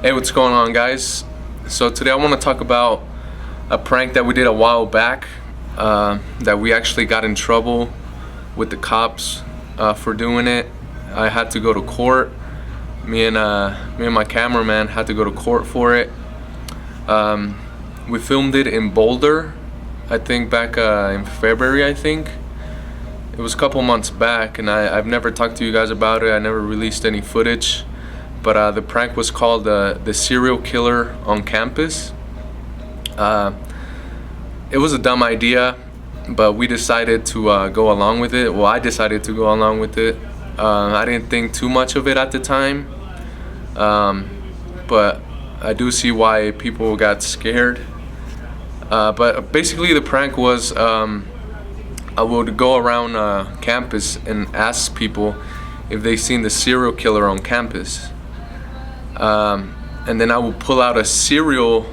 Hey, what's going on, guys? So today I want to talk about a prank that we did a while back, that we actually got in trouble with the cops for doing it. I had to go to court. Me and my cameraman had to go to court for it. We filmed it in Boulder, I think back in February, I think. It was a couple months back, and I've never talked to you guys about it. I never released any footage. But the prank was called the serial killer on campus. It was a dumb idea, but we decided to go along with it. Well, I decided to go along with it. I didn't think too much of it at the time, but I do see why people got scared. But basically the prank was I would go around campus and ask people if they've seen the serial killer on campus. And then I would pull out a cereal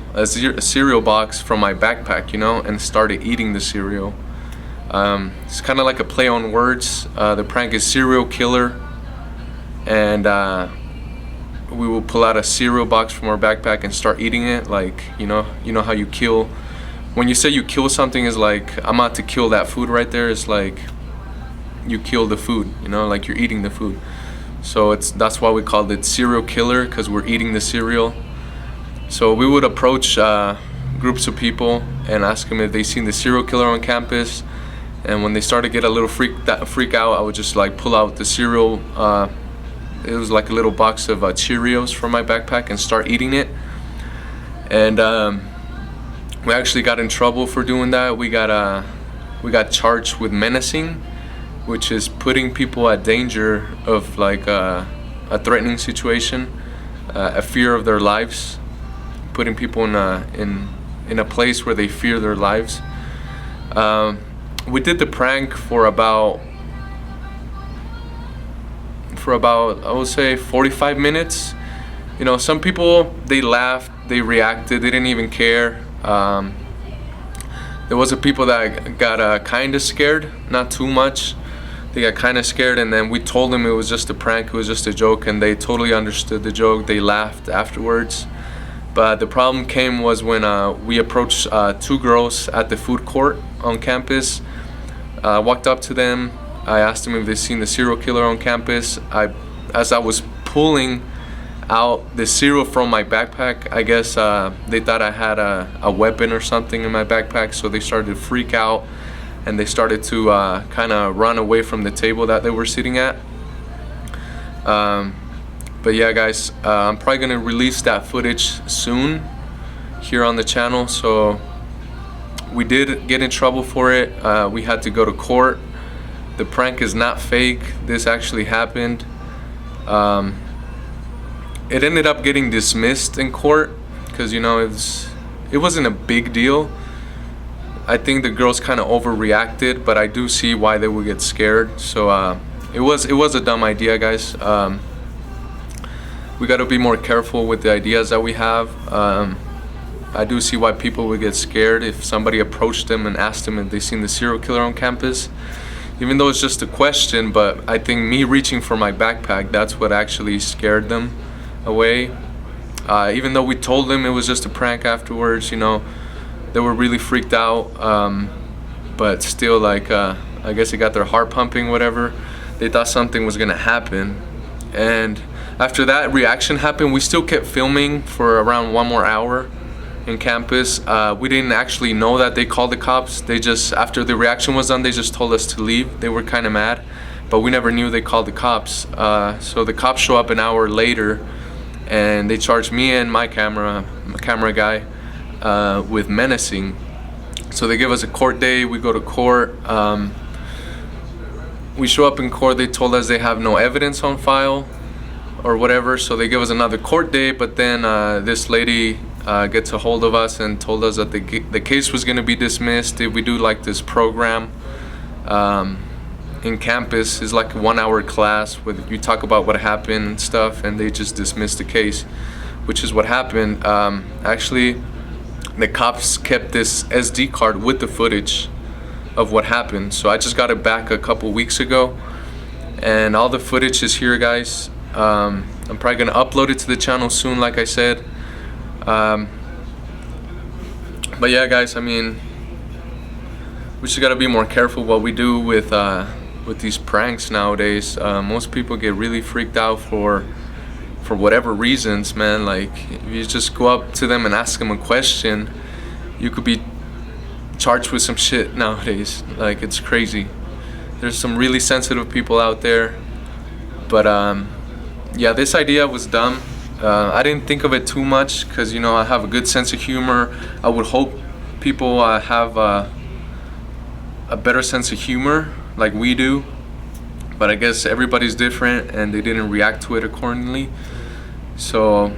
box from my backpack, and started eating the cereal. It's kind of like a play on words. The prank is serial killer, and we will pull out a cereal box from our backpack and start eating it. Like, you know how you kill. When you say you kill something, is like I'm out to kill that food right there. It's like you kill the food, like you're eating the food. So that's why we called it serial killer, because we're eating the cereal. So we would approach groups of people and ask them if they seen the serial killer on campus. And when they started to get a little freak out, I would just like pull out the cereal. It was like a little box of Cheerios from my backpack and start eating it. And we actually got in trouble for doing that. We got charged with menacing, which is putting people at danger of like a threatening situation, a fear of their lives, putting people in a place where they fear their lives. We did the prank for about I would say 45 minutes. Some people, they laughed, they reacted, they didn't even care. There was a people that got kind of scared, not too much. They got kind of scared, and then we told them it was just a prank, it was just a joke, and they totally understood the joke. They laughed afterwards. But the problem came was when we approached two girls at the food court on campus. I walked up to them. I asked them if they'd seen the serial killer on campus. As I was pulling out the cereal from my backpack, I guess they thought I had a weapon or something in my backpack, so they started to freak out. And they started to kind of run away from the table that they were sitting at. But yeah, guys, I'm probably going to release that footage soon here on the channel. So we did get in trouble for it. We had to go to court. The prank is not fake. This actually happened. It ended up getting dismissed in court because, it wasn't a big deal. I think the girls kind of overreacted, but I do see why they would get scared. So it was a dumb idea, guys. We got to be more careful with the ideas that we have. I do see why people would get scared if somebody approached them and asked them if they seen the serial killer on campus. Even though it's just a question, but I think me reaching for my backpack, that's what actually scared them away. Even though we told them it was just a prank afterwards, they were really freaked out, but still, like, I guess it got their heart pumping, whatever. They thought something was gonna happen. And after that reaction happened, we still kept filming for around 1 more hour in campus. We didn't actually know that they called the cops. They just, after the reaction was done, they just told us to leave. They were kind of mad, but we never knew they called the cops. So the cops show up an hour later, and they charged me and my camera guy with menacing. So they give us a court day. We go to court. We show up in court. They told us they have no evidence on file or whatever, so they give us another court day. But then this lady gets a hold of us and told us that the case was going to be dismissed if we do like this program in campus. Is like a 1-hour class where you talk about what happened and stuff, and they just dismissed the case, which is what happened. Actually, the cops kept this SD card with the footage of what happened. So I just got it back a couple weeks ago, and all the footage is here, guys. I'm probably gonna upload it to the channel soon, like I said. But yeah, guys, I mean, we just gotta be more careful what we do with these pranks nowadays. Most people get really freaked out for whatever reasons, man. Like, if you just go up to them and ask them a question, you could be charged with some shit nowadays. Like, it's crazy. There's some really sensitive people out there. But yeah, this idea was dumb. I didn't think of it too much because, you know, I have a good sense of humor. I would hope people have a better sense of humor like we do. But I guess everybody's different and they didn't react to it accordingly. So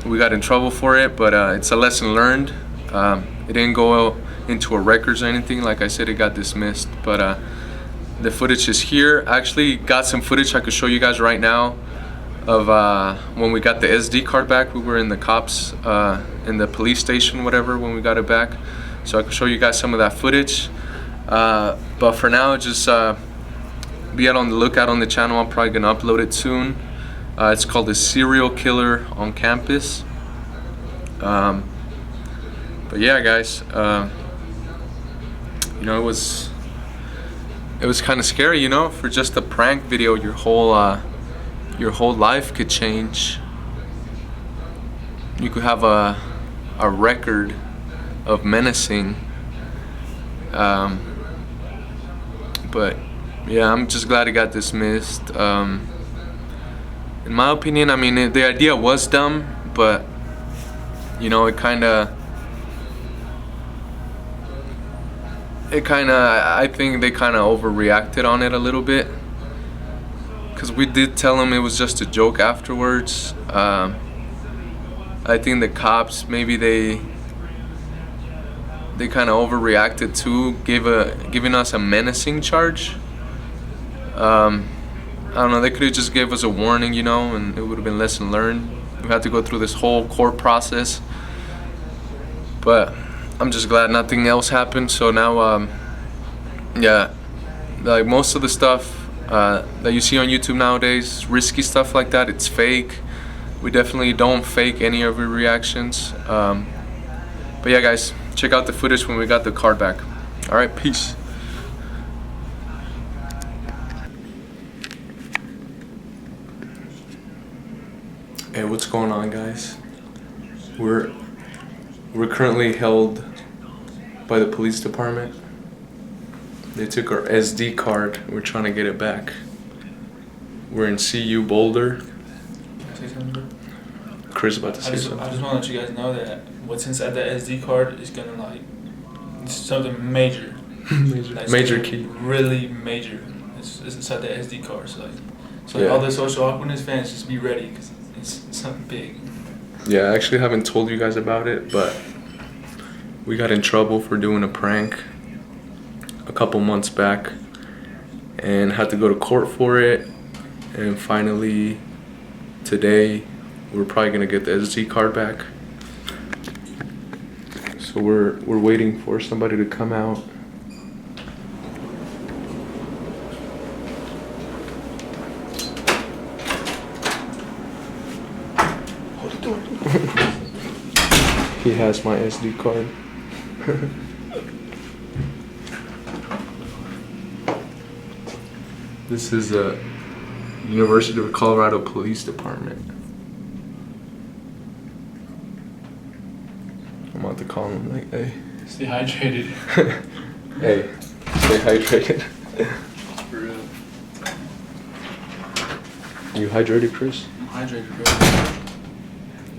we got in trouble for it, but it's a lesson learned. It didn't go into a records or anything. Like I said, it got dismissed. But the footage is here. I actually got some footage I could show you guys right now of when we got the SD card back. We were in the cops, in the police station, whatever, when we got it back. So I could show you guys some of that footage. But for now, just be out on the lookout on the channel. I'm probably gonna upload it soon. It's called The Serial Killer on Campus. But yeah, guys, you know, it was kind of scary, you know, for just a prank video. Your whole life could change. You could have a record of menacing. But yeah, I'm just glad it got dismissed. In my opinion, I mean, the idea was dumb, but you know, I think they kind of overreacted on it a little bit, because we did tell them it was just a joke afterwards. I think the cops, maybe they kind of overreacted too, giving us a menacing charge. I don't know, they could have just gave us a warning, you know, and it would have been lesson learned. We had to go through this whole court process. But I'm just glad nothing else happened. So now, yeah, like most of the stuff that you see on YouTube nowadays, risky stuff like that, it's fake. We definitely don't fake any of our reactions. But yeah, guys, check out the footage when we got the card back. All right, peace. Hey, what's going on, guys? We're currently held by the police department. They took our SD card. We're trying to get it back. We're in CU Boulder. Say something? Chris about to say something. I just want to let you guys know that what's inside that SD card is gonna, like, it's something major. Major key. Really major. It's inside the SD card. So Yeah. all the social awkwardness fans, just be ready, because it's something big. Yeah, I actually haven't told you guys about it, but we got in trouble for doing a prank a couple months back and had to go to court for it. And finally, today, we're probably gonna get the SD card back. So we're waiting for somebody to come out. He has my SD card. This is a University of Colorado Police Department. I'm about to call him like, hey. Stay hydrated. Hey, stay hydrated. For real. You hydrated, Chris? I'm hydrated, bro.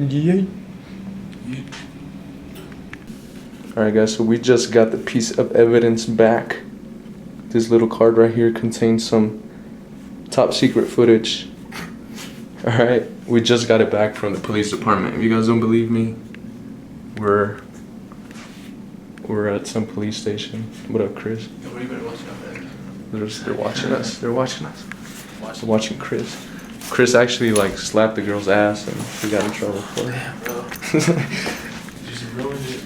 Yeah. Alright, guys, so we just got the piece of evidence back. This little card right here contains some top secret footage. Alright, we just got it back from the police department. If you guys don't believe me, we're at some police station. What up, Chris? Nobody better watch out there. They're watching us. They're watching us. They're watching Chris. Chris actually like slapped the girl's ass and he got in trouble for it. Damn, bro. You just ruined it.